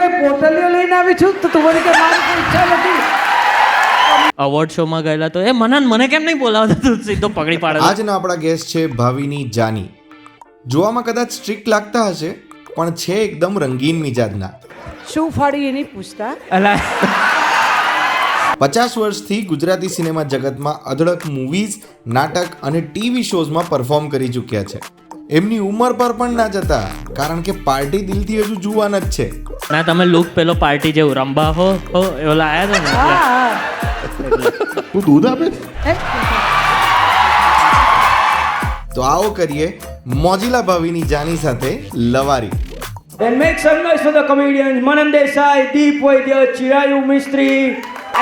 કે પોટલીઓ લઈને આવી છું તો તું મને કે મારી કોઈ ઈચ્છા નથી. અવોર્ડ શોમાં ગયેલા તો એ મને કેમ નહીં બોલાવતા, તું સીધો પકડી પાડે. આજના આપણા ગેસ્ટ છે ભાવિની જાની. જોવામાં કદાચ સ્ટ્રિક્ટ લાગતા હશે પણ છે એકદમ રંગીન મિજાજના. શું ફાડી એની પૂછતા. અલા 50 વર્ષથી ગુજરાતી સિનેમા જગતમાં અઢળક મૂવીઝ, નાટક અને ટીવી શોઝમાં પરફોર્મ કરી ચૂક્યા છે. એમની ઉંમર પર પણ ના જતા, કારણ કે પાર્ટી દિલથી હજુ જુવાન જ છે. ના તમે લુક પેલો પાર્ટી જેવું રંબા હો એવો લાયા તો ને હા એટલે. હા તું દૂધ આપે છે? હે? તો આવો કરીએ મોજીલા ભાવિની જાની સાથે લવારી. Then make some noise for the comedians Manan Desai, Deep Vaidya, Chirayu Mistry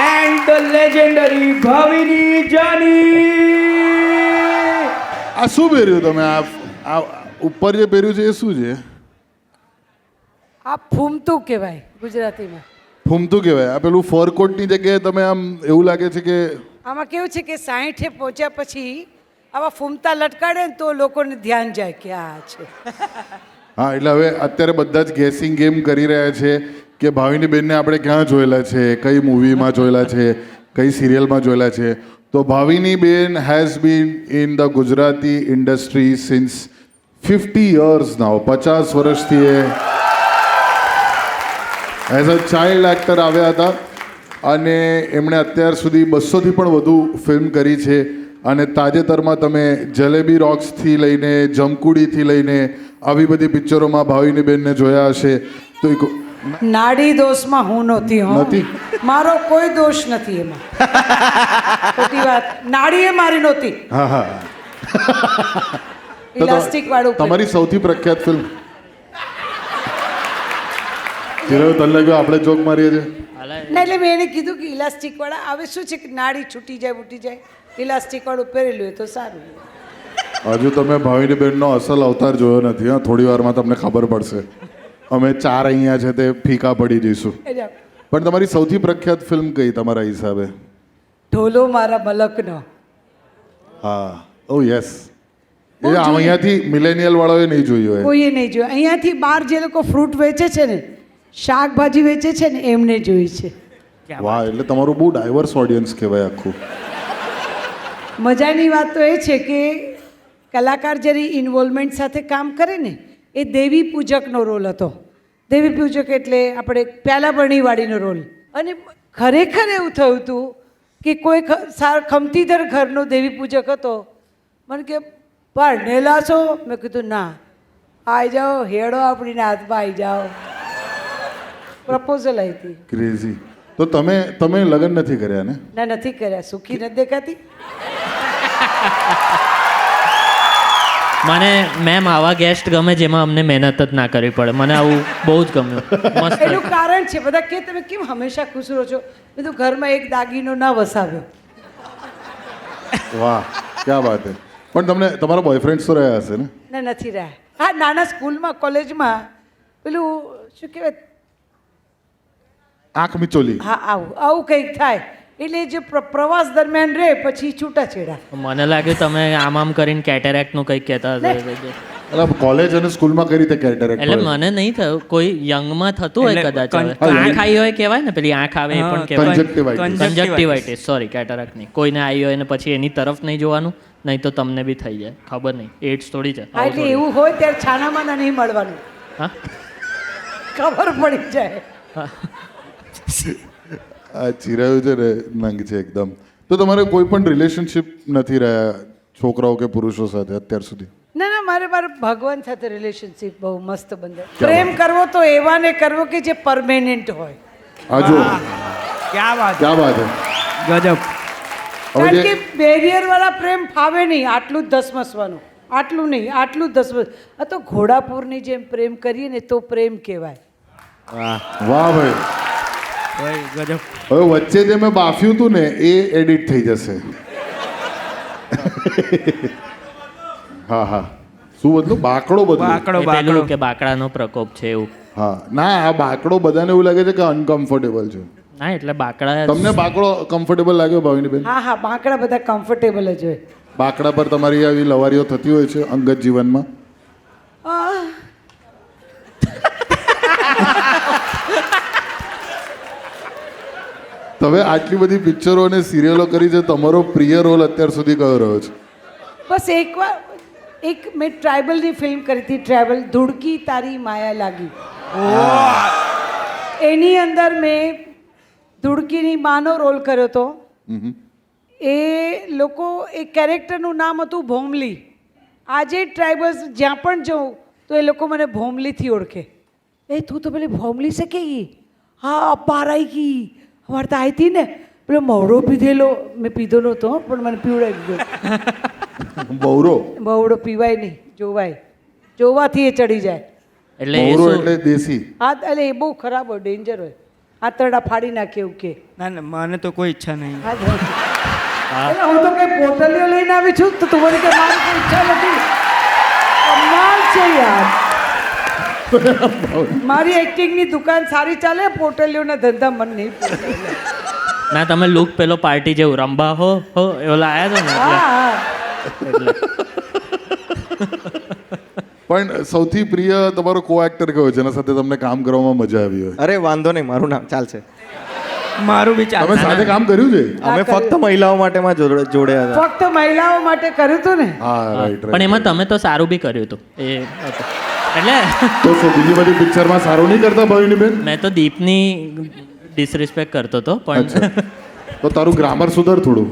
and the legendary Bhavini Jani. આ શું પહેર્યું તમે? આ ઉપર જે પહેર્યું છે એ શું છે? આ ફૂમતું કહેવાય ગુજરાતીમાં. ફૂમતું કહેવાય. આ પેલું ફરકોટની જગ્યાએ તમે આમ એવું લાગે છે કે આમાં કેવું છે કે 60 પહોંચ્યા પછી આવા ફૂમતા લટકાડે ને તો લોકોને ધ્યાન જાય કે આ છે. હા, એટલે હવે અત્યારે બધા જ ગેસિંગ ગેમ કરી રહ્યા છે કે ભાવિની બેનને આપણે ક્યાં જોયેલા છે, કઈ મૂવીમાં જોયેલા છે, કઈ સિરિયલમાં જોયેલા છે. તો ભાવિની બેન has been in the Gujarati industry since 50 years નાઉ. 50 વર્ષથી એ એઝ અ ચાઇલ્ડ એક્ટર આવ્યા હતા અને એમણે અત્યાર સુધી 200થી પણ વધુ ફિલ્મ કરી છે. અને તાજેતરમાં તમે જલેબી રોક્સથી લઈને જમકુડીથી લઈને આવી બધી પિક્ચરોમાં ભાવિની બેનને જોયા હશે. તો નાડી દોષમાં હું નહોતી. નથી? મારો કોઈ દોષ નથી એમાં. ખોટી વાત. નાડી એ મારી નહોતી. હા હા. ઇલાસ્ટિક વાળું તમારી સૌથી પ્રખ્યાત ફિલ્મ ચિરાયુ તને લાગ્યું આપણે જોક મારીએ છીએ? ના એટલે મેં એને કીધું કે ઇલાસ્ટિક વાળા હવે શું છે કે નાડી છૂટી જાય ઉઠી જાય, ઇલાસ્ટિક વાળું પહેરેલું હોય તો સારું. હજુ તમે ભાવિની બેનનો અસલ અવતાર જોયો નથી. હા, થોડી વારમાં તમને ખબર પડશે. અમે 4 અહીંયા છે તે ફીકા પડી જઈશું. એટલે પણ તમારી સૌથી પ્રખ્યાત ફિલ્મ કઈ તમારા હિસાબે? ઢોલો મારા મલકનો. હા, ઓ યસ. એ અહીંયાથી મિલેનિયલ વાળાએ નહીં જોયું હોય. કોઈએ નહીં જોયું. અહીંયાથી બહાર જે લોકો ફ્રૂટ વેચે છે ને, શાકભાજી વેચે છે ને, એમને જોઈ છે. વાહ, એટલે તમારું બહુ ડાયવર્સ ઓડિયન્સ કહેવાય આખું. મજાની વાત તો એ છે કે કલાકાર જ્યારે ઇન્વોલ્વમેન્ટ સાથે કામ કરે ને, એ દેવી પૂજકનો રોલ હતો. દેવી પૂજક એટલે આપણે પ્યાલા બરણીવાળીનો રોલ. અને ખરેખર એવું થયું હતું કે કોઈ ખમતીધર ઘરનો દેવી પૂજક હતો. મને કે ભણેલા છો? મેં કીધું ના. આવી જાઓ, હેડો આપણીને હાથમાં આવી જાઓ. પ્રપોઝલ આવી હતી. ક્રેઝી. તો તમે લગ્ન નથી કર્યા ને? ના, નથી કર્યા. સુખી નથી દેખાતી. મને મેમ આવા ગેસ્ટ ગમે જેમાં અમને મહેનત જ ના કરવી પડે. મને આવું બહુ જ ગમ્યું. મસ્ત. એનું કારણ છે બધા કે તમે કેમ હંમેશા ખુશ રહો છો? બધું ઘરમાં એક દાગીનો ના વસાવ્યો. વાહ, ક્યાં વાત હે. પણ તમને તમારા બોયફ્રેન્ડ તો રહ્યા હશે ને? ના, નથી રહ્યા. હા, નાના સ્કૂલમાં કોલેજમાં પેલું શું કહેવાય, આંખ મિચોલી. હા આવું કંઈક થાય એટલે જે પ્રવાસ દરમિયાન રહે પછી છૂટાછેડા. મને લાગ્યું તમે આમ કરીને કેટેરેક્ટ નું કંઈક કહેતા હતા. એટલે કોલેજ અને સ્કૂલમાં કઈ રીતે કેરેક્ટર? એટલે મને નહીં થયું. કોઈ યંગમાં થતું હોય કદાચ. હવે. આંખ આવી હોય કહેવાય ને, પેલી આંખ આવે એ પણ કહેવાય. કંજક્ટિવાઇટિસ. સોરી, કેટેરેક્ટ નહીં. કોઈને આવી હોય ને પછી એની તરફ નહીં જોવાનું, નહીં તો તમને બી થઈ જાય. ખબર નહીં, એડ્સ થોડી છે. હા, એટલે એવું હોય ત્યારે છાનામાના નહીં મળવાનું. હા, ખબર પડી જાય. આ ચિરાયું છે ને નંગ છે એકદમ. તો તમારે કોઈ પણ રિલેશનશિપ નથી રહ્યા છોકરાઓ કે પુરુષો સાથે અત્યાર સુધી? ના, મારે ભગવાન સાથે રિલેશનશિપ બહુ મસ્ત બંધ. પ્રેમ કરવો તો એવાને કરવો કે જે પરમેનન્ટ હોય. આ જો क्या बात ક્યાં વાત હે. गजब. કારણ કે બેરિયર વાળા પ્રેમ ફાવે નહીં. આટલું જ ધસમસવાનું, આટલું નહીં, આટલું જ ધસમસ. આ તો ઘોડાપુરની જેમ પ્રેમ કરીએ ને તો પ્રેમ કહેવાય. વાહ ભાઈ. गजब. હવે વચ્ચે જે મેં બાફ્યું હતું ને એ એડિટ થઈ જશે. હા હા. શું બદલું? બાકડો બદલું. એ પેલું કે બાકડાનો પ્રકોપ છે એવું. હા, ના, આ બાકડો બધાને એવું લાગે છે કે અનકમ્ફર્ટેબલ છે. ના, એટલે બાકડા. તમને બાકડો કમ્ફર્ટેબલ લાગ્યો ભાવિની બેન? હા, બાંકડા બધા કમ્ફર્ટેબલ જ હોય. બાકડા પર તમારી આવી લવારીઓ થતી હોય છે અંગત જીવનમાં? તમે આટલી બધી પિક્ચરો અને સિરિયલો કરી છે, તમારો પ્રિય રોલ અત્યાર સુધી કયો રહ્યો છે? બસ એકવાર એક મેં ટ્રાઇબલની ફિલ્મ કરી હતી, ટ્રાઇબલ, ધુડકી તારી માયા લાગી. એની અંદર મેં ધુડકીની માનો રોલ કર્યો હતો. એ લોકો એ કેરેક્ટરનું નામ હતું ભોમલી. આજે ટ્રાઇબલ્સ જ્યાં પણ જાઉં તો એ લોકો મને ભોમલીથી ઓળખે. એ તું તો પેલી ભોમલી છે કે ઈ? હા, અપારાઈ કી અમારે તો આવી હતી ને, પેલો મવડો પીધેલો. મેં પીધો નહોતો પણ મને પીવડાવી દીધો. મવડો પીવાય નહીં, જોવાય. જોવાથી એ ચડી જાય. એટલે એ મોરો શું? એટલે દેશી. હા, એટલે એ બહુ ખરાબ હોય, ડેન્જર હોય. આંતરડા ફાડી નાખે એવું કે. ના ના, મને તો કોઈ ઈચ્છા નહીં. એટલે હું તો કઈ પોટલીઓ લઈને આવી છું તો તું મને કે મારી કોઈ ઈચ્છા નથી. કમાલ છે યાર. મારી એક્ટિંગની દુકાન સારી ચાલે, પોટલીઓના ધંધા મન નહીં પોસાય. ના, તમે લુક પેલો પાર્ટી જેવું રંબા હો એવો લાયા છો ને હા એટલે. હા. પણ સૌથી પ્રિય તમારો કો એક્ટર કયો છે જેના સાથે તમને કામ કરવામાં મજા આવી હોય? અરે વાંધો નહીં, મારું નામ ચાલશે. મારું બી તમે ચાલે. સાથે કામ કર્યું છે? અમે ફક્ત મહિલાઓ માટેમાં જોડ્યા હતા. ફક્ત મહિલાઓ માટે કર્યું હતું ને. હા, રાઈટ પણ એમાં તમે તો સારું બી કર્યું હતું એ હતું. એટલે તો શું બીજી બધી પિક્ચરમાં સારું નહીં કરતા ભાવિની બેન? મેં તો દીપની ડિસરિસ્પેક્ટ કરતો હતો પણ તો તારું ગ્રામર સુધાર થોડું,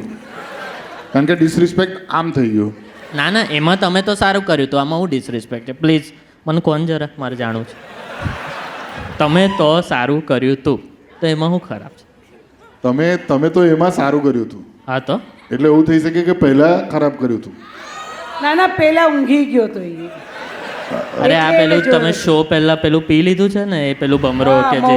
કારણ કે ડિસરિસ્પેક્ટ આમ થઈ ગયું. ના ના, એમાં તમે તો સારું કર્યું હતું, આમાં હું ડિસરિસ્પેક્ટ છે? પ્લીઝ મને કોણ જરા, મારે જાણવું છે. તમે તો સારું કર્યું હતું તો એમાં હું ખરાબ છે? તમે તો એમાં સારું કર્યું હતું, હા તો એટલે એવું થઈ શકે કે પહેલા ખરાબ કર્યું હતું. ના ના, પેલા ઊંઘી ગયો તો એ. અરે આ પેલું તમે શો પહેલા પેલું પી લીધું છે ને, એ પેલું ભમરો કે જે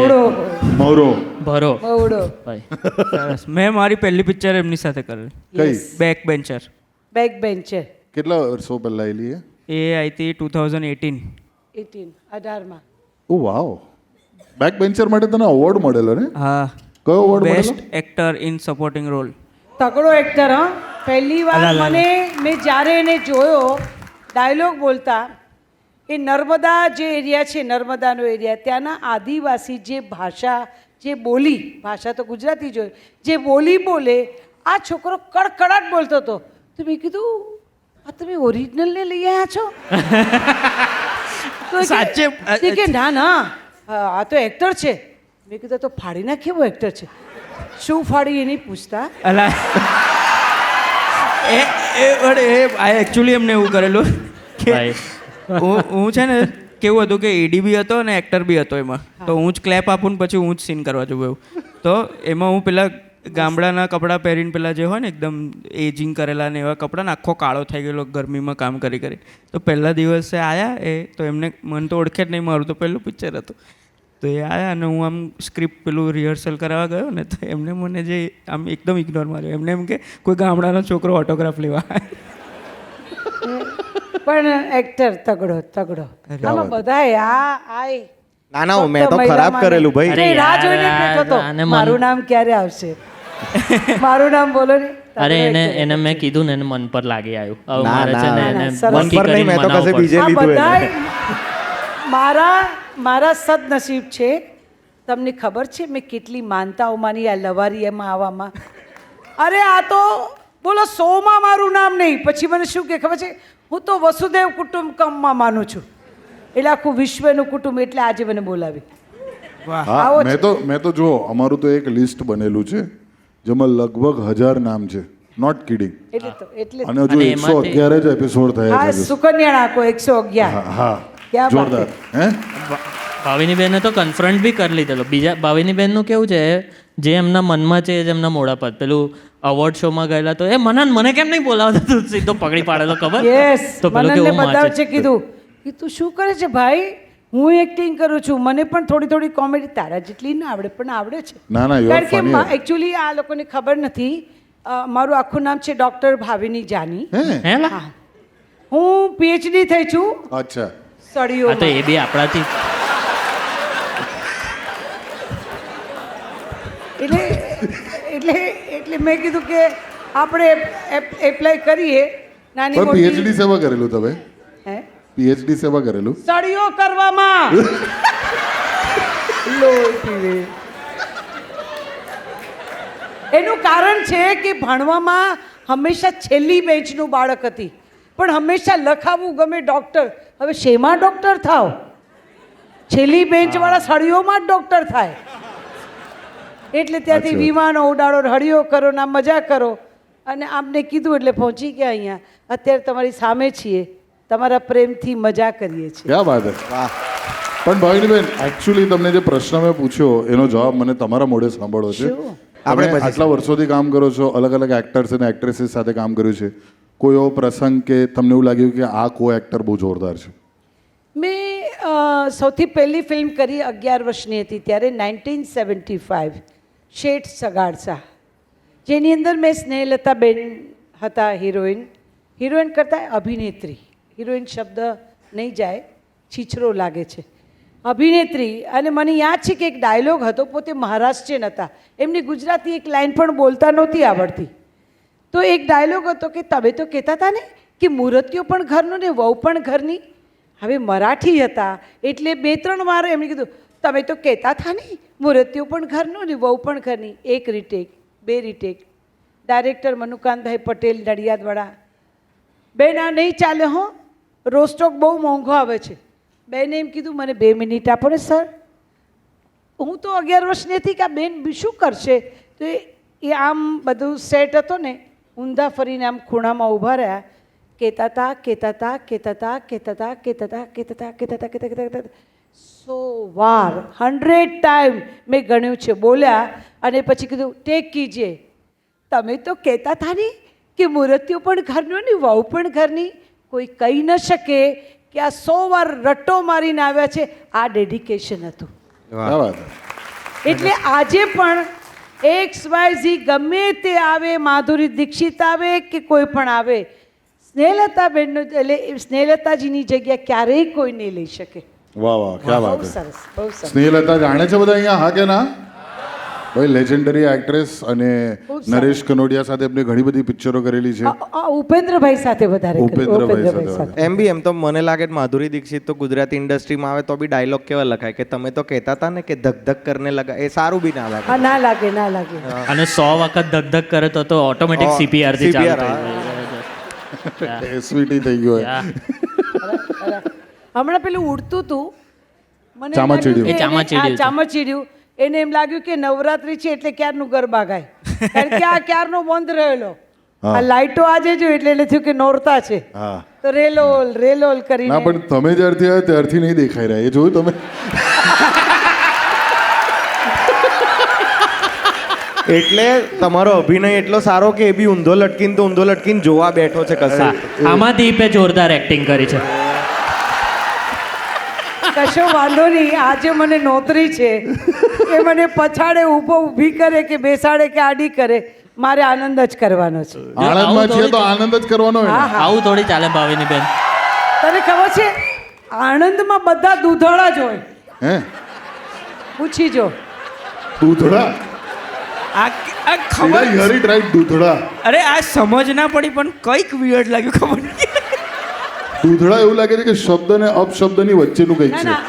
મૌરો ભરો મવડો. ભાઈ. સરસ. મેં મારી પહેલી પિક્ચર એમની સાથે કરેલી, કઈ? Back bencher. Back bencher. કેટલા વર્ષો પહેલા એલી? એ આવી હતી 2018. 18 ઓ વાવ, બેક બેન્ચર માટે તને અવોર્ડ મળેલો ને? હા, કયો અવોર્ડ મળેલો? Best actor in supporting role. તગડો એક્ટર. હા, પહેલી વાર મેં જ્યારે એને જોયો ડાયલોગ બોલતા, એ નર્મદા જે એરિયા છે, નર્મદાનો એરિયા, ત્યાંના આદિવાસી જે ભાષા, જે બોલી, ભાષા તો ગુજરાતી જ હોય, જે બોલી બોલે, આ છોકરો કડકડાટ બોલતો હતો. તો મેં કીધું આ તમે ઓરિજિનલને લઈ આવ્યા છો? તો સાચે? કે ના ના, આ તો એક્ટર છે. મેં કીધું તો ફાડી નાખે એવો એક્ટર છે. શું ફાડી એ નહીં પૂછતા. અલા એકચ્યુઅલી એમને એવું કરેલું કે ભાઈ હું છે ને, કેવું હતું કે એડી બી હતો અને એક્ટર બી હતો એમાં. તો હું જ ક્લેપ આપું ને પછી હું જ સીન કરવા જવું એવું. તો એમાં હું પેલા ગામડાના કપડાં પહેરીને પેલા જે હોય ને એકદમ એજિંગ કરેલા ને એવા કપડાં ને આખો કાળો થઈ ગયેલો ગરમીમાં કામ કરી કરી. તો પહેલા દિવસે આવ્યા એ, તો એમને મને તો ઓળખે જ નહીં, મારું તો પહેલું પિક્ચર હતું. તો એ આવ્યા અને હું આમ સ્ક્રિપ્ટ પેલું રિહર્સલ કરાવવા ગયો ને, તો એમને મને જે આમ એકદમ ઇગ્નોર માર્યો. એમને એમ કે કોઈ ગામડાનો છોકરો ઓટોગ્રાફ લેવા. પણ એક્ટર તગડો તગડો. આમાં બધાય ના ના, મેં તો ખરાબ કરેલું ભાઈ. અરે રાહ જોઈને જ બેઠો હતો. આને મારું નામ ક્યારે આવશે? મારું નામ બોલો ને. અરે એને મેં કીધું ને, એને મન પર લાગી આવ્યું. હવે ના, મારે છે ને ના, એને સરસ. નક્કી મન પર નહીં, કરીને મેં તો મનાવવું કશે પડશે. બીજે આ લીધું બધાય એને. મારા સદનસીબ છે. તમને ખબર છે મેં કેટલી માનતાઓમાંની આ લવારી એમાં આવવામાં. અરે આ તો બોલો 100માં મારું નામ નહીં. પછી મને શું કે ખબર છે, હું તો વસુદેવ કુટુંબકમમાં માનું છું. એટલે આખું વિશ્વનું કુટુંબ, એટલે આજે મને બોલાવી. હા, આવો મેં તો જો અમારું તો એક લિસ્ટ બનેલું છે જેમાં લગભગ 1000 નામ છે, નોટ કિડિંગ. એટલે અને હજુ અને 111 જ એપિસોડ થયા હા, છે. સુકન્યા નાખો 111. હા, ક્યાં બાત જોરદાર. હે ભાવિની બેને તો કન્ફ્રન્ટ બી કરી લીધેલો. બીજા ભાવિની બેનનું કેવું છે, જે એમના મનમાં છે એ જ એમના મોઢા પર. પેલું અવોર્ડ શોમાં ગયેલા તો એ મને કેમ નહીં બોલાવતા, તું સીધો પકડી પાડેલો, ખબર? યસ, તો પેલું મનનને કેવું બતાવ વાંચે. છે. કીધું કે તું શું કરે છે ભાઈ? હું એક્ટિંગ કરું છું, મને પણ થોડી થોડી કોમેડી તારા જેટલી ના આવડે પણ આવડે છે. ના ના, you are કારણ કે funny. એકચ્યુઅલી આ લોકોને ખબર નથી, મારું આખું નામ છે ડૉક્ટર ભાવિની જાની. હે લા? હા, હું પીએચડી થઈ છું અચ્છા, સ્ટડીઓ. હા તો એ બી આપણાથી એટલે મેં કીધું કે આપણે એપ્લાય કરીએ. નાની પણ મોટી પીએચડી સેવા કરેલું તમે? હે પીએચડી સેવા કરેલું? સ્ટડીઓ કરવામાં. લોહી પીવે. એનું કારણ છે કે ભણવામાં હંમેશા છેલ્લી બેન્ચનું બાળક હતી, પણ હંમેશા લખાવવું ગમે ડૉક્ટર. હવે શેમાં ડૉક્ટર થાવ? છેલ્લી બેન્ચવાળા સળીઓમાં જ ડૉક્ટર થાય. એટલે ત્યાંથી વિમાનો ઉડાડો, હળીઓ કરો, ના મજા કરો. અને આમને કીધું એટલે પહોંચી ગયા અહીંયા. અત્યારે તમારી સામે છીએ, તમારા પ્રેમથી મજા કરીએ છીએ. ક્યાં વાત છે. પણ ભાવિનીબેન, એકચ્યુઅલી તમને જે પ્રશ્ન મેં પૂછ્યો એનો જવાબ મને તમારા મોઢે સાંભળવો છે. આપણે આટલા વર્ષોથી કામ કરો છો, અલગ અલગ એક્ટર્સ અને એક્ટ્રેસીસ સાથે કામ કર્યું છે. કોઈ એવો પ્રસંગ કે તમને એવું લાગ્યું કે આ કો એક્ટર બહુ જોરદાર છે? મેં સૌથી પહેલી ફિલ્મ કરી 11 વર્ષની હતી ત્યારે 1975, શેઠ સગાડસા, જેની અંદર મેં સ્નેહલતાબેન હતા હિરોઈન. હિરોઈન કરતાં અભિનેત્રી, હિરોઈન શબ્દ નહીં જાય, છીછરો લાગે છે, અભિનેત્રી. અને મને યાદ છે કે એક ડાયલોગ હતો, પોતે મહારાષ્ટ્રીયન હતા, એમની ગુજરાતી એક લાઈન પણ બોલતા નહોતી આવડતી. તો એક ડાયલોગ હતો કે તમે તો કહેતા હતા ને કે મૂર્તિઓ પણ ઘરનું ને વહુ પણ ઘરની. હવે મરાઠી હતા એટલે 2-3 વાર એમણે કીધું તમે તો કહેતા હતા ને મૂર્તિઓ પણ ઘરનું ને વહુ પણ ઘરની. 1 રીટેક, 2 રીટેક. ડાયરેક્ટર મનુકાંતભાઈ પટેલ નડિયાદવાળા, બેન આ નહીં ચાલે હો, રોસ્ટોક બહુ મોંઘો આવે છે. બેને એમ કીધું મને 2 મિનિટ આપો ને સર. હું તો 11 વર્ષની હતી કે આ બેન શું કરશે. તો એ આમ બધું સેટ હતો ને, ઊંધા ફરીને આમ ખૂણામાં ઊભા રહ્યા, કહેતા હતા કહેતા હતા કહેતા હતા કહેતા હતા કહેતા હતા કહેતા હતા કહેતા હતા કહેતા કહેતા 100 વાર 100 ટાઈમ મેં ગણ્યું છે, બોલ્યા. અને પછી કીધું ટેક કીજીએ. તમે તો કહેતા હતા ને કે મૂર્તિઓ પણ ઘરનું ને વહુ પણ ઘરની. કોઈ કહી ન શકે કે આ 100 વાર રટ્ટો મારીને આવ્યા છે. આ ડેડિકેશન હતું. એટલે આજે પણ XYZ ગમે તે આવે, માધુરી દીક્ષિત આવે કે કોઈ પણ આવે, સ્નેહલતાબેનનું એટલે સ્નેહલતાજીની જગ્યા ક્યારેય કોઈ નહીં લઈ શકે. વાહ વાહ, ક્યાં વાત બહુ છે. સરસ, બહુ સરસ. સ્નેહલતા જાણે છે બધા અહીંયા, હા કે ના? ભાઈ લેજેન્ડરી એક્ટ્રેસ અને નરેશ કનોડિયા સાથે એમને ઘણી બધી પિક્ચરો કરેલી છે. ઉપેન્દ્રભાઈ સાથે વધારે કર્યું. ઉપેન્દ્રભાઈ સાથે. એમ તો મને લાગે છે માધુરી દીક્ષિત તો ગુજરાતી ઇન્ડસ્ટ્રીમાં આવે તો બી ડાયલોગ કેવા લખાય કે તમે તો કહેતા હતા ને કે ધક ધક કરને લગા, એ સારું બી ના લાગે. હા, ના લાગે, ના લાગે. અને 100 વખત ધક ધક કરે તો ઓટોમેટિક CPR થી ચાલુ થઈ જાય. એસવીટી થઈ ગયો હોય. હમણાં પેલું ઉડતું હતું, મને ચામાચીડિયું. લાગ્યું કે ચામાચીડિયું એને- આ ચામાચીડિયું. એને એમ લાગ્યું કે નવરાત્રી છે એટલે ક્યારનું ગરબા ગાય, કારણ કે આ ક્યારનો બંધ રહેલો. આ લાઈટો આજે જો એટલે એને થયું કે નોરતા છે, હા. તો રેલોલ રેલોલ કરીને. ના પણ તમે જ્યારથી આવ્યા ત્યારથી નહીં દેખાઈ રહ્યા, એ જોયું તમે? એટલે તમારો અભિનય એટલો સારો કે એ બી ઊંધો લટકીને જોવા બેઠો છે કશે. આમાં દીપે જોરદાર એક્ટિંગ કરી છે. કશો વાંધો નહીં, આજે મને નોતરી છે એ મને પછાડે ઊભી કરે કે બેસાડે કે આડી કરે, મારે આનંદ જ કરવાનો છે. આણંદમાં છીએ તો આનંદ જ કરવાનો હોય ને. હા, હા. આવું થોડી ચાલે ભાવિની બેન. તને ખબર છે આણંદમાં બધા દૂધળા જ હોય, હે? પૂછી જો. દૂધડા? આ ખબર યર ઇટ રાઈટ, દૂધડા. અરે આ સમજ ના પડી પણ કંઈક વિયર્ડ લાગ્યું, ખબર નહીં. દૂધડા એવું લાગે છે કે શબ્દ ને અપશબ્દની વચ્ચેનું કંઈક ના છે. ના,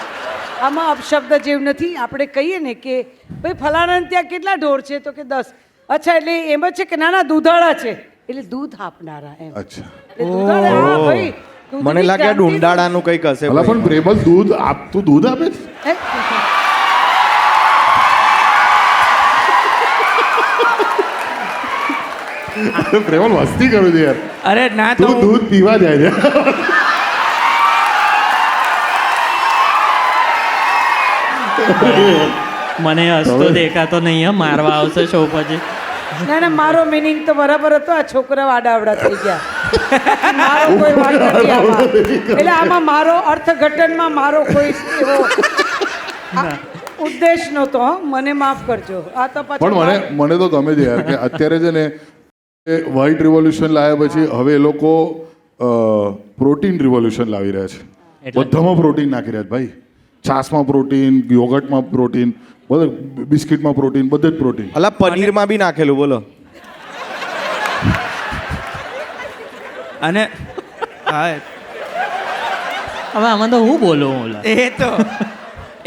આમાં અપશબ્દ જેવું નથી. આપણે કહીએ ને કે ભાઈ ફલાણાને ત્યાં કેટલા ઢોર છે, તો કે 10. અચ્છા, એટલે એમ જ છે કે ના ના દૂધાળા છે એટલે દૂધ આપનારા એમ. અચ્છા. એટલે દૂધાળા, હા ભાઈ, દૂધની મને લાગે ક્રાંતિ ડુંડાળાનું કંઈક હશે. અલા પણ પ્રેમલ દૂધ આપતું દૂધ આપે છે? હે? પ્રેમલ મસ્તી કરું છું યાર. અરે ના તો તું દૂધ પીવા જાય છે. મને હસતો દેખાતો નહીં, હં, મારવા આવશે શો પછી. ના ના, મારો મિનિંગ તો બરાબર હતો. આ છોકરાઓ આડાવડા થઈ ગયા. મારો કોઈ વાંક નથી આમાં. એટલે આમાં મારો અર્થઘટનમાં મારો કોઈ એવો ઉદ્દેશ નહોતો. હં, મને માફ કરજો. આ તો પણ પાછું મને તો ગમે છે યાર કે અત્યારે છે ને વ્હાઇટ રિવોલ્યુશન લાવ્યા પછી હવે એ લોકો પ્રોટીન રિવોલ્યુશન લાવી રહ્યા છે. બધામાં પ્રોટીન નાખી રહ્યા છે ભાઈ. છાશમાં પ્રોટીન, યોગર્ટમાં પ્રોટીન, બધે બિસ્કિટમાં પ્રોટીન, બધે જ પ્રોટીન. અલા પનીરમાં બી નાખેલું, બોલો. અને હા હવે આમાં તો હું બોલું ઓલા. એ તો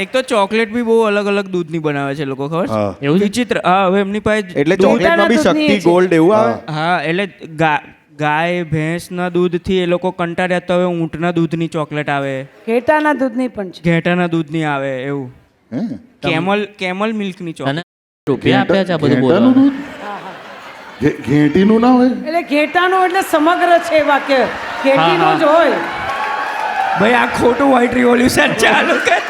એક તો ચોકલેટ બી બહુ અલગ અલગ દૂધની બનાવે છે લોકો, ખબર હા. છે? એવું વિચિત્ર. હા, હવે એમની પાસે એટલે ચોકલેટમાં બી દૂધની શક્તિ છે. ગોલ્ડ એવું આવે. હા, એટલે ગાય ભેંસના દૂધથી એ લોકો કંટાળ્યા, તો હવે ઊંટના દૂધની ચોકલેટ આવે, ઘેટાના દૂધની પણ છે. ઘેટાના દૂધની આવે, એવું હે કેમલ મિલ્કની ચોકલેટ. અને રૂપિયા આપ્યા છે આ બધું ઘેટાનું બોલવાનું. દૂધ ઘેટીનું ના હોય. એટલે ઘેટાનો એટલે સમગ્ર છે વાક્ય, ઘેટીનો જ હોય. ભાઈ આ ખોટું વ્હાઇટ રિવોલ્યુશન ચાલુ કરી.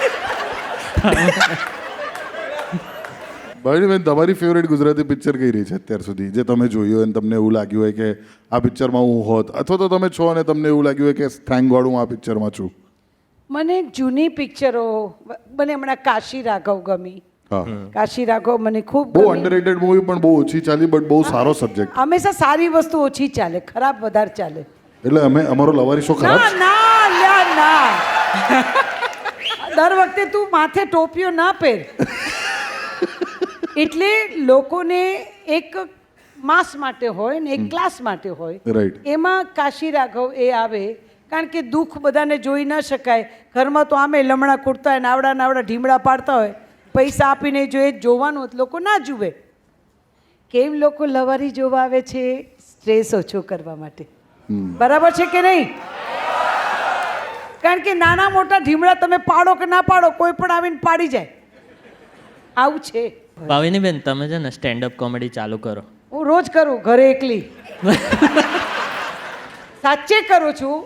ભાઈ બેન, તમારી ફેવરેટ ગુજરાતી પિક્ચર કઈ રહી છે અત્યાર સુધી, જે તમે જોયું હોય અને તમને એવું લાગ્યું હોય કે આ પિક્ચરમાં હું હોત, અથવા તો તમે છો અને તમને એવું લાગ્યું હોય કે થેન્ક ગોડ હું આ પિક્ચરમાં છું? મને જૂની પિક્ચરો, મને હમણાં કાશી રાઘવ ગમી. હા, કાશી રાઘવ મને ખૂબ બહુ ગમી. અંડરરેટેડ મૂવી પણ બહુ ઓછી ચાલી, બટ બહુ સારો સબ્જેક્ટ. હંમેશા સારી વસ્તુ ઓછી ચાલે, ખરાબ વધારે ચાલે. એટલે અમારો લવારી શો ખરાબ ના છે? ના લ્યા ના. દર વખતે તું માથે ટોપીઓ ના પહેર. એટલે લોકોને એક માસ માટે હોય ને એક ક્લાસ માટે હોય. Right. એમાં કાશી રાઘવ એ આવે, કારણ કે દુઃખ બધાને જોઈ ન શકાય. ઘરમાં તો આમે લમણા કૂટતા હોય, નાવડા નાવડા ઢીમડા પાડતા હોય, પૈસા આપીને જો એ જોવાનું હોય તો લોકો ના જુએ. કેમ લોકો લવારી જોવા આવે છે? સ્ટ્રેસ ઓછો કરવા માટે. બરાબર છે કે નહીં? કારણ કે નાના મોટા ઢીમડા તમે પાડો કે ના પાડો, કોઈ પણ આવીને પાડી જાય. આવું છે. ભાવિની બેન, તમે છે ને સ્ટેન્ડઅપ કોમેડી ચાલુ કરો. હું રોજ કરું ઘરે એકલી. સાચે કરું છું.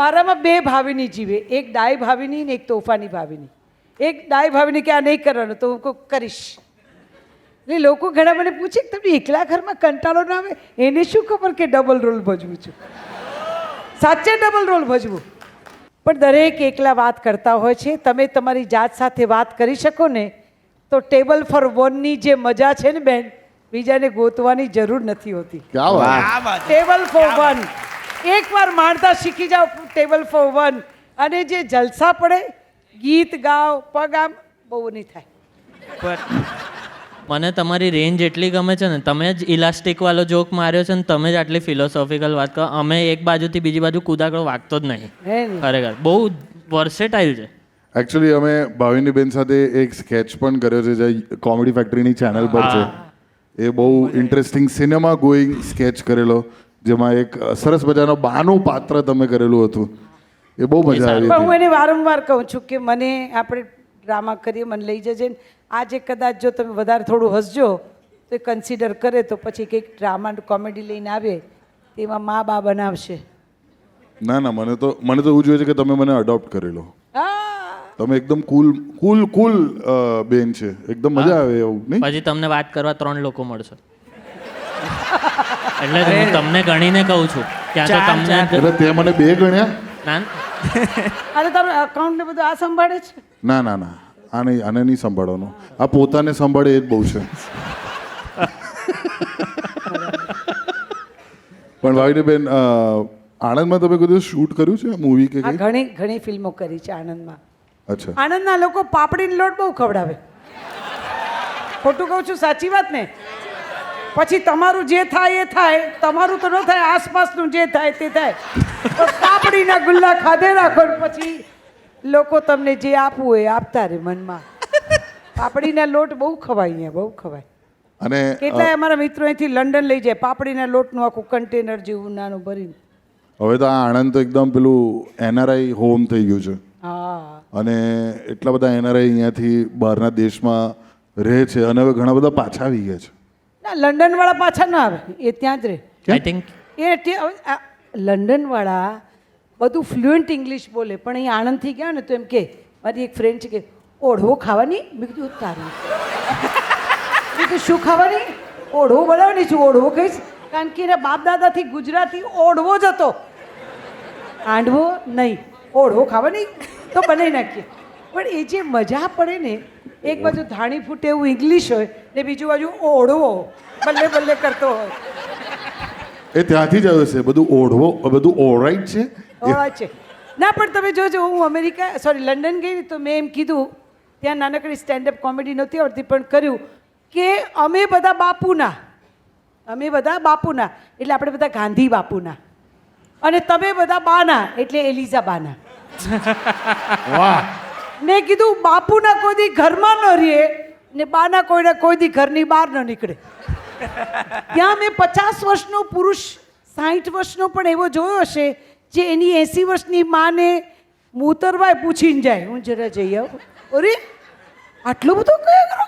મારામાં બે ભાવિની જીવે, એક ડાય ભાવિની ને એક તોફાની ભાવિની. એક ડાય ભાવિની કે આ નહીં કરવાનું, તો હું કહું કરીશ. એટલે લોકો ઘણા મને પૂછે કે તમને એકલા ઘરમાં કંટાળો ના આવે? એને શું ખબર કે ડબલ રોલ ભજવું છું. સાચે ડબલ રોલ ભજવું. પણ દરેક એકલા વાત કરતા હોય છે. તમે તમારી જાત સાથે વાત કરી શકો ને, તો ટેબલ ફોર વનની જે મજા છે ને બેન, બીજાને ગોતવાની જરૂર નથી હોતી. ક્યાં વાત. ટેબલ ફોર વન એકવાર માણતા શીખી જાઓ, ટેબલ ફોર વન, અને જે જલસા પડે, ગીત ગાઓ, પગ આમ, બહુ નહીં થાય. મને તમારી રેન્જ એટલી ગમે છે ને, તમે જ ઇલાસ્ટિક વાળો જોક માર્યો છે ને તમે જ આટલી ફિલોસોફિકલ વાત કરો. અમે એક બાજુથી બીજી બાજુ કૂદાકડો વાગતો જ નહીં. હે ને? ખરેખર બહુ વર્સેટાઇલ છે. એકચ્યુઅલી અમે ભાવિની બેન સાથે એક સ્કેચ પણ કર્યો છે, જે કોમેડી ફેક્ટરીની ચેનલ પર છે. એ બહુ ઇન્ટરેસ્ટિંગ સિનેમા ગોઈંગ સ્કેચ કરેલો, જેમાં એક સરસ મજાનો બાનું પાત્ર તમે કરેલું હતું. એ બહુ મજા આવી પણ હું હતી. એને વારંવાર કહું છું કે મને આપણે ડ્રામા કરીએ, મને લઈ જજે ને. આજે કદાચ જો તમે વધારે થોડું હસજો તો એ કન્સિડર કરે, તો પછી કંઈક ડ્રામા કોમેડી લઈને આવે, તેમાં મા બા બનાવશે. ના ના, મને તો એવું જોઈએ છે કે તમે મને અડોપ્ટ કરેલો. હા, તમે એકદમ કુલ બેન છે, એકદમ મજા આવે એવું નહીં? પછી તમને વાત કરવા 3 લોકો મળશે. એટલે હું તમને ગણીને કહું છું. ત્યાં તો તમને એટલે તે મને 2 ગણ્યા? ના, અરે તારું અકાઉન્ટ ને બધું આ સંભાળે છે? ના ના ના, આને નહીં સંભાળવાનું. આ પોતાને સંભાળે એ જ બહુ છે. પણ ભાવિની બેન, આણંદમાં તમે કદી શૂટ કર્યું છે મૂવી કે હા, કંઈ? ઘણી ફિલ્મો કરી છે આણંદમાં. અચ્છા. આણંદના લોકો પાપડીનો લોટ બહુ ખવડાવે. ખોટું કહું છું? સાચી વાત ને? પછી તમારું જે થાય એ થાય, તમારું તો ન થાય, આસપાસનું જે થાય તે થાય. તો પાપડીના ગુલ્લા ખાધે રાખો ને પછી લોકો તમને જે આપવું હોય એ આપતા રહે મનમાં. પાપડીના લોટ બહુ ખવાય અહીંયા, બહુ ખવાય. અને કેટલાય અમારા મિત્રો અહીંથી લંડન લઈ જાય પાપડીના લોટનું આખું કન્ટેનર જેવું નાનું ભરીને. હવે તો આ આણંદ તો એકદમ પેલું NRI હોમ થઈ ગયું છે. હા, અને એટલા બધા NRI અહીંયાથી બહારના દેશમાં રહે છે, અને હવે ઘણા બધા પાછા આવી ગયા છે. ના, લંડનવાળા પાછા ના આવે, એ ત્યાં જ રહે. આઈ થિંક લંડનવાળા બધું ફ્લુઅન્ટ ઇંગ્લિશ બોલે, પણ અહીં આણંદથી ગયા ને તો એમ કે, મારી એક ફ્રેન્ડ છે કે ઓઢવો ખાવાની. મેં કીધું તારું. મેં કીધું શું ખાવાની? ઓઢવો બનાવવાની છું. ઓઢવો કહીશ, કારણ કે એના બાપ દાદાથી ગુજરાતી ઓઢવો જ હતો, આંડવો નહીં. ઓઢવો ખાવાની તો બનાવી નાખીએ. પણ એ જે મજા પડે ને, એક બાજુ ધાણી ફૂટે એવું ઇંગ્લિશ હોય ને બીજું બાજુ ઓઢવો બલ્લે બલ્લે કરતો હોય. એ ત્યાંથી જ આવ્યું છે બધું. ઓઢવો બધું ઓલરાઈટ છે. છે ના, પણ તમે જોજો, હું લંડન ગઈ ને તો મેં એમ કીધું, ત્યાં નાનકડી સ્ટેન્ડઅપ કોમેડી નહોતી આવડતી, પણ કર્યું કે અમે બધા બાપુના, એટલે આપણે બધા ગાંધી બાપુના, અને તમે બધા બાના એટલે એલિઝા બાના. વાહ. મેં કીધું બાપુના કોઈ દી ઘરમાં ન રહે ને બાના કોઈના કોઈ દી ઘરની બહાર ન નીકળે. ત્યાં મેં 50 વર્ષનો પુરુષ 60 વર્ષનો પણ એવો જોયો હશે જે એની 80 વર્ષની માને મૂતરવાય પૂછીને જાય હું જરા જઈ આવું. અરે આટલું બધું કયા કરો,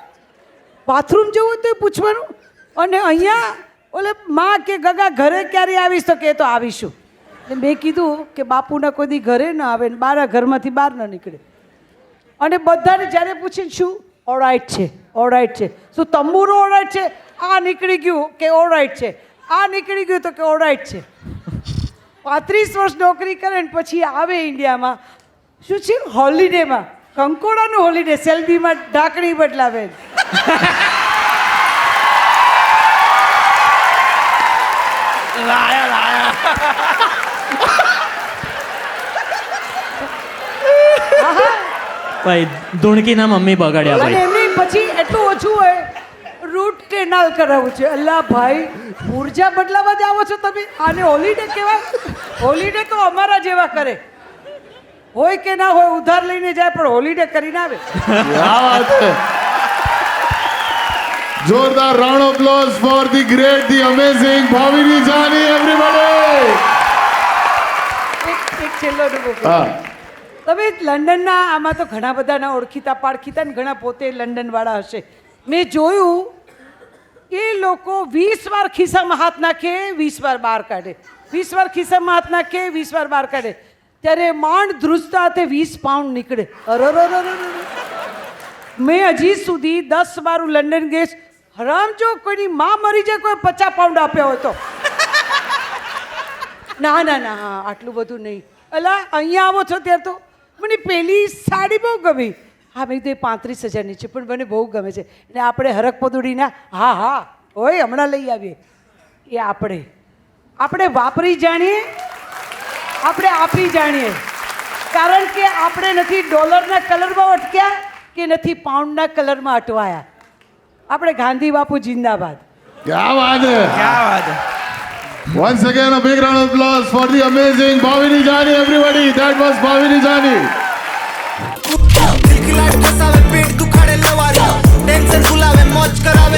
બાથરૂમ જવું તો પૂછવાનું. અને અહીંયા ઓલે માં કે ગગા ઘરે ક્યારે આવીશ તો કે તો આવીશું. એટલે મેં કીધું કે બાપુના કોઈ દી ઘરે ન આવે ને બારા ઘરમાંથી બહાર ન નીકળે. અને બધાને જ્યારે પૂછીને શું ઓલરાઈટ છે, ઓલરાઈટ છે, શું તંબુરો ઓલરાઈટ છે, આ નીકળી ગયું કે ઓલરાઈટ છે, આ નીકળી ગયું તો કે ઓલરાઈટ છે. 35 વર્ષ નોકરી કરે ને પછી આવે ઇન્ડિયામાં શું છે હોલિડેમાં, કંકોડાનું હોલિડે, સેલ્ફીમાં ઢાંકણી બદલાવે. ભાઈ ધૂણકીના મમ્મી બગાડ્યા અને ભાઈ. એમની પછી એટલું ઓછું હોય રૂટ કેનાલ કરાવવું છે. અલ્લા ભાઈ ઉર્જા બદલાવા જ આવો છો તમે, આને હોલિડે કહેવાય? હોલિડે તો અમારા જેવા કરે, હોય કે ના હોય ઉધાર લઈને જાય પણ હોલિડે કરીને આવે. क्या बात है. जोरदार round of applause for the great, the amazing Bhavini Jani, everybody. એક છેલ્લો ડૂબો. હા. તમે લંડનના આમાં તો ઘણા બધાના ઓળખીતા પાળખીતા ને ઘણા પોતે લંડનવાળા હશે. મેં જોયું એ લોકો 20 વાર ખિસ્સામાં હાથ નાખે, 20 વાર બહાર કાઢે, 20 વાર ખિસ્સામાં હાથ નાખે, 20 વાર બહાર કાઢે, ત્યારે માંડ ધ્રુજતા હાથે 20 પાઉન્ડ નીકળે. મેં હજી સુધી 10 વાર હું લંડન ગઈ, હરામ જો કોઈની માં મરી જાય કોઈ 50 પાઉન્ડ આપ્યા હોય તો. ના ના ના, હા આટલું બધું નહીં. અલા અહીંયા આવો છો ત્યારે તો મને પેલી સાડી બહુ ગમી. હા મેં કીધું 35,000ની છે પણ મને બહુ ગમે છે. અને આપણે હરકપદુડીના હા હા હોય હમણાં લઈ આવીએ. એ આપણે વાપરી જાણીએ, આપણે આપી જાણીએ. કારણ કે આપણે નથી ડોલરના કલરમાં અટક્યા કે નથી પાઉન્ડના કલરમાં અટવાયા. આપણે ગાંધી બાપુ જિંદાબાદ. क्या बात है. ક્યાં વાત હે. Once again a big round of applause for the amazing Bhavini Jani, everybody. That was Bhavini Jani. ખિલખિલાટ ફસાવે પેટ દુખાડે લવારી ટેન્શન ભૂલાવે મોજ કરાવે